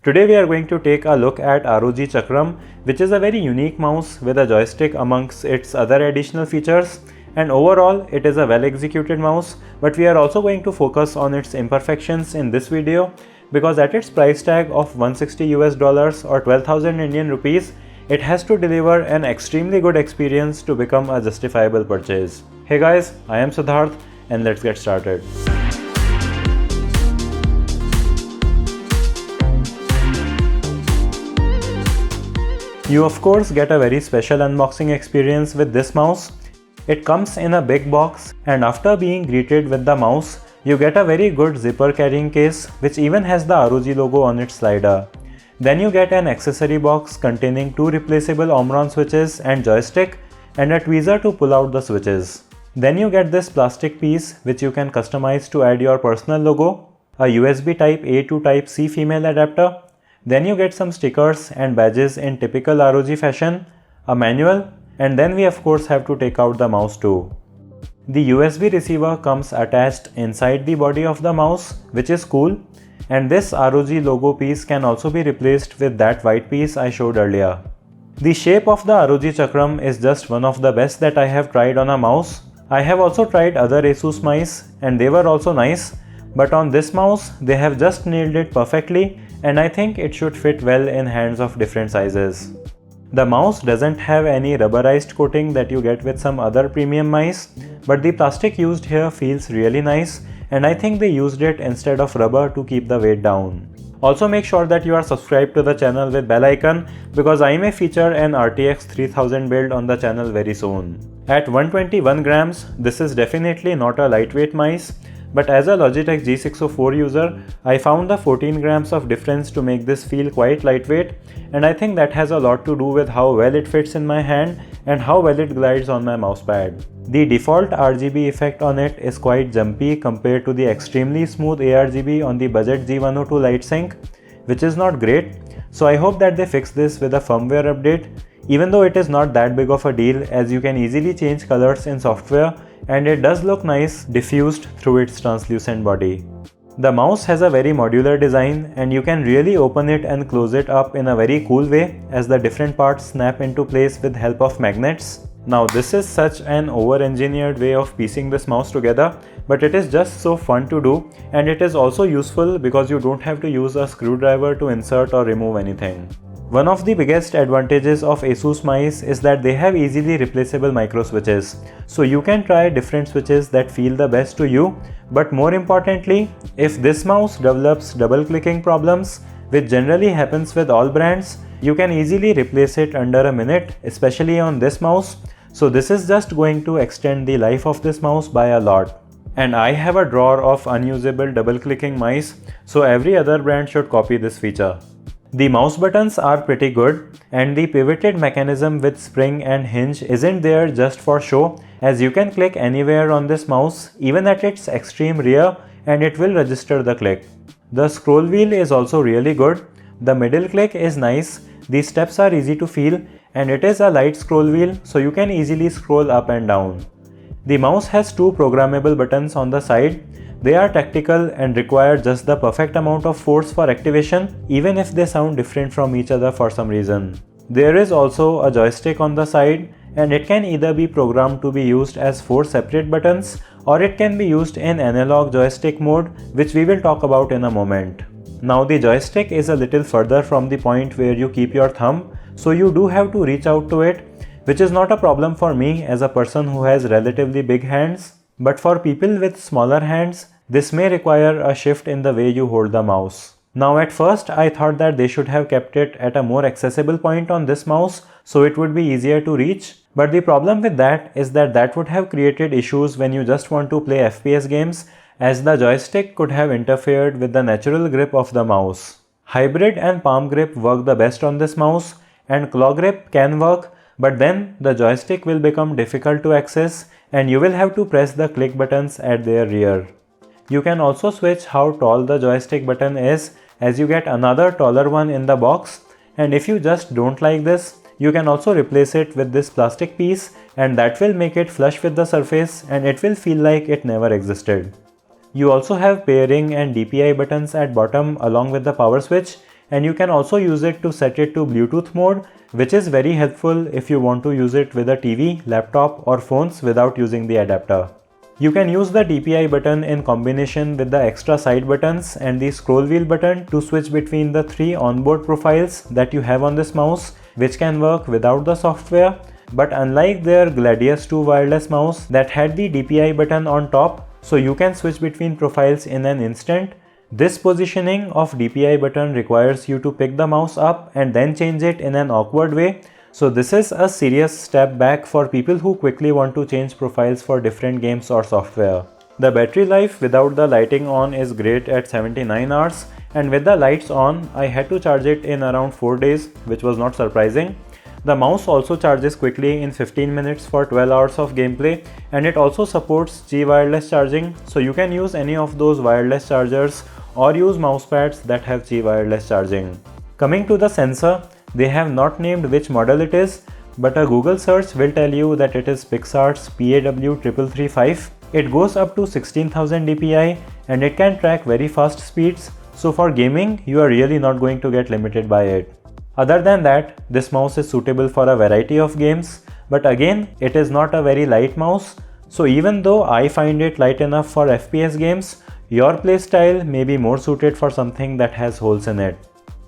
Today we are going to take a look at ROG Chakram, which is a very unique mouse with a joystick amongst its other additional features, and overall it is a well executed mouse, but we are also going to focus on its imperfections in this video because at its price tag of $160 or 12,000 Indian rupees, it has to deliver an extremely good experience to become a justifiable purchase. Hey guys, I am Siddharth and let's get started. You of course get a very special unboxing experience with this mouse. It comes in a big box, and after being greeted with the mouse, you get a very good zipper carrying case which even has the ROG logo on its slider. Then you get an accessory box containing two replaceable Omron switches and joystick and a tweezer to pull out the switches. Then you get this plastic piece which you can customize to add your personal logo, a USB type A to type C female adapter. Then you get some stickers and badges in typical ROG fashion, a manual, and then we of course have to take out the mouse too. The USB receiver comes attached inside the body of the mouse, which is cool, and this ROG logo piece can also be replaced with that white piece I showed earlier. The shape of the ROG Chakram is just one of the best that I have tried on a mouse. I have also tried other Asus mice and they were also nice, but on this mouse they have just nailed it perfectly, and I think it should fit well in hands of different sizes. The mouse doesn't have any rubberized coating that you get with some other premium mice, but the plastic used here feels really nice, and I think they used it instead of rubber to keep the weight down. Also make sure that you are subscribed to the channel with bell icon because I may feature an RTX 3000 build on the channel very soon. At 121 grams, this is definitely not a lightweight mice, but as a Logitech G604 user, I found the 14 grams of difference to make this feel quite lightweight, and I think that has a lot to do with how well it fits in my hand and how well it glides on my mousepad. The default RGB effect on it is quite jumpy compared to the extremely smooth ARGB on the budget G102 LightSync, which is not great, so I hope that they fix this with a firmware update, even though it is not that big of a deal as you can easily change colors in software and it does look nice diffused through its translucent body. The mouse has a very modular design and you can really open it and close it up in a very cool way as the different parts snap into place with help of magnets. Now this is such an over-engineered way of piecing this mouse together, but it is just so fun to do, and it is also useful because you don't have to use a screwdriver to insert or remove anything. One of the biggest advantages of Asus mice is that they have easily replaceable micro switches, so you can try different switches that feel the best to you, but more importantly, if this mouse develops double clicking problems, which generally happens with all brands, you can easily replace it under a minute, especially on this mouse, so this is just going to extend the life of this mouse by a lot. And I have a drawer of unusable double clicking mice, so every other brand should copy this feature. The mouse buttons are pretty good, and the pivoted mechanism with spring and hinge isn't there just for show, as you can click anywhere on this mouse, even at its extreme rear, and it will register the click. The scroll wheel is also really good, the middle click is nice, the steps are easy to feel, and it is a light scroll wheel so you can easily scroll up and down. The mouse has two programmable buttons on the side. They are tactical and require just the perfect amount of force for activation, even if they sound different from each other for some reason. There is also a joystick on the side, and it can either be programmed to be used as 4 separate buttons, or it can be used in analog joystick mode, which we will talk about in a moment. Now the joystick is a little further from the point where you keep your thumb, so you do have to reach out to it, which is not a problem for me as a person who has relatively big hands. But for people with smaller hands, this may require a shift in the way you hold the mouse. Now at first I thought that they should have kept it at a more accessible point on this mouse so it would be easier to reach, but the problem with that is that that would have created issues when you just want to play FPS games, as the joystick could have interfered with the natural grip of the mouse. Hybrid and palm grip work the best on this mouse, and claw grip can work, but then the joystick will become difficult to access and you will have to press the click buttons at their rear. You can also switch how tall the joystick button is, as you get another taller one in the box, and if you just don't like this, you can also replace it with this plastic piece, and that will make it flush with the surface and it will feel like it never existed. You also have pairing and DPI buttons at bottom along with the power switch, and you can also use it to set it to Bluetooth mode, which is very helpful if you want to use it with a TV, laptop or phones without using the adapter. You can use the DPI button in combination with the extra side buttons and the scroll wheel button to switch between the 3 onboard profiles that you have on this mouse, which can work without the software. But unlike their Gladius 2 wireless mouse that had the DPI button on top, so you can switch between profiles in an instant, this positioning of DPI button requires you to pick the mouse up and then change it in an awkward way. So this is a serious step back for people who quickly want to change profiles for different games or software. The battery life without the lighting on is great at 79 hours, and with the lights on, I had to charge it in around 4 days, which was not surprising. The mouse also charges quickly in 15 minutes for 12 hours of gameplay, and it also supports Qi wireless charging, so you can use any of those wireless chargers or use mousepads that have Qi wireless charging. Coming to the sensor, they have not named which model it is, but a Google search will tell you that it is PixArt's PAW3335. It goes up to 16,000 dpi and it can track very fast speeds, so for gaming you are really not going to get limited by it. Other than that, this mouse is suitable for a variety of games, but again it is not a very light mouse, so even though I find it light enough for FPS games, your playstyle may be more suited for something that has holes in it.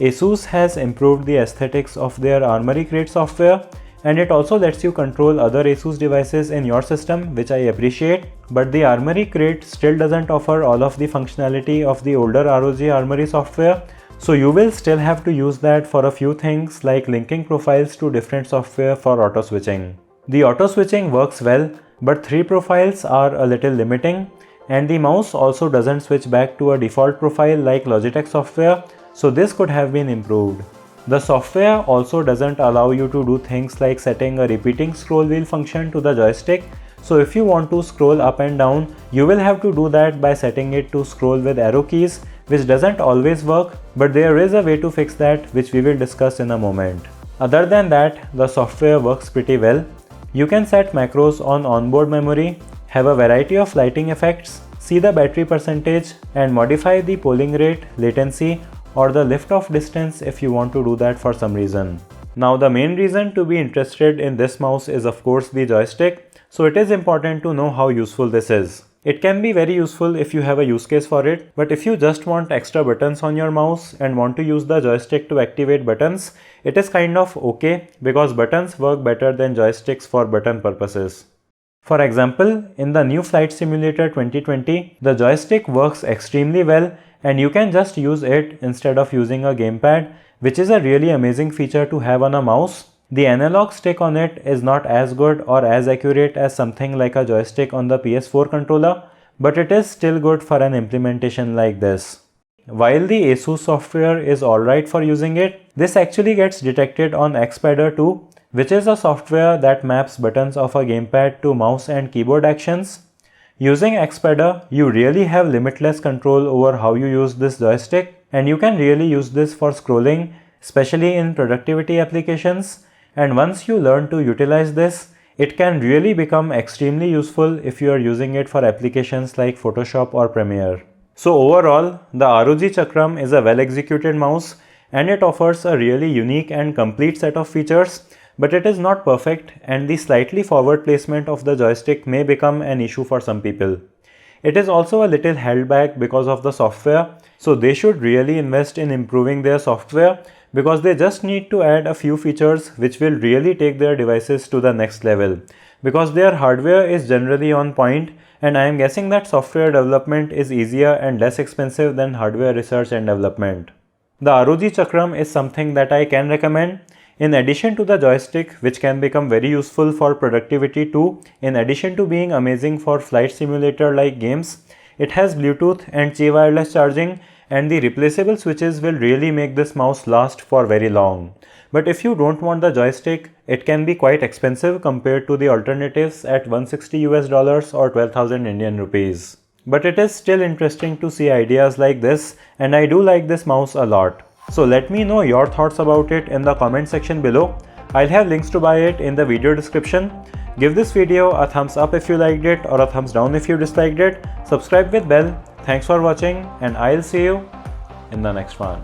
Asus has improved the aesthetics of their Armoury Crate software, and it also lets you control other Asus devices in your system, which I appreciate, but the Armoury Crate still doesn't offer all of the functionality of the older ROG Armoury software, so you will still have to use that for a few things like linking profiles to different software for auto switching. The auto switching works well, but 3 profiles are a little limiting, and the mouse also doesn't switch back to a default profile like Logitech software, so this could have been improved. The software also doesn't allow you to do things like setting a repeating scroll wheel function to the joystick, so if you want to scroll up and down, you will have to do that by setting it to scroll with arrow keys, which doesn't always work, but there is a way to fix that, which we will discuss in a moment. Other than that, the software works pretty well. You can set macros on onboard memory, have a variety of lighting effects, see the battery percentage, and modify the polling rate, latency, or the lift-off distance if you want to do that for some reason. Now the main reason to be interested in this mouse is of course the joystick, so it is important to know how useful this is. It can be very useful if you have a use case for it, but if you just want extra buttons on your mouse and want to use the joystick to activate buttons, it is kind of okay because buttons work better than joysticks for button purposes. For example, in the new Flight Simulator 2020, the joystick works extremely well and you can just use it instead of using a gamepad, which is a really amazing feature to have on a mouse. The analog stick on it is not as good or as accurate as something like a joystick on the PS4 controller, but it is still good for an implementation like this. While the Asus software is alright for using it, this actually gets detected on Xpadder too, which is a software that maps buttons of a gamepad to mouse and keyboard actions. Using Xpadder, you really have limitless control over how you use this joystick, and you can really use this for scrolling, especially in productivity applications. And once you learn to utilize this, it can really become extremely useful if you are using it for applications like Photoshop or Premiere. So overall, the ROG Chakram is a well-executed mouse and it offers a really unique and complete set of features, but it is not perfect and the slightly forward placement of the joystick may become an issue for some people. It is also a little held back because of the software, so they should really invest in improving their software because they just need to add a few features which will really take their devices to the next level, because their hardware is generally on point, and I am guessing that software development is easier and less expensive than hardware research and development. The ROG Chakram is something that I can recommend. In addition to the joystick, which can become very useful for productivity too, in addition to being amazing for flight simulator like games, it has Bluetooth and Qi wireless charging, and the replaceable switches will really make this mouse last for very long. But if you don't want the joystick, it can be quite expensive compared to the alternatives at $160 or 12,000 Indian rupees. But it is still interesting to see ideas like this, and I do like this mouse a lot. So let me know your thoughts about it in the comment section below. I'll have links to buy it in the video description. Give this video a thumbs up if you liked it or a thumbs down if you disliked it. Subscribe with bell. Thanks for watching and I'll see you in the next one.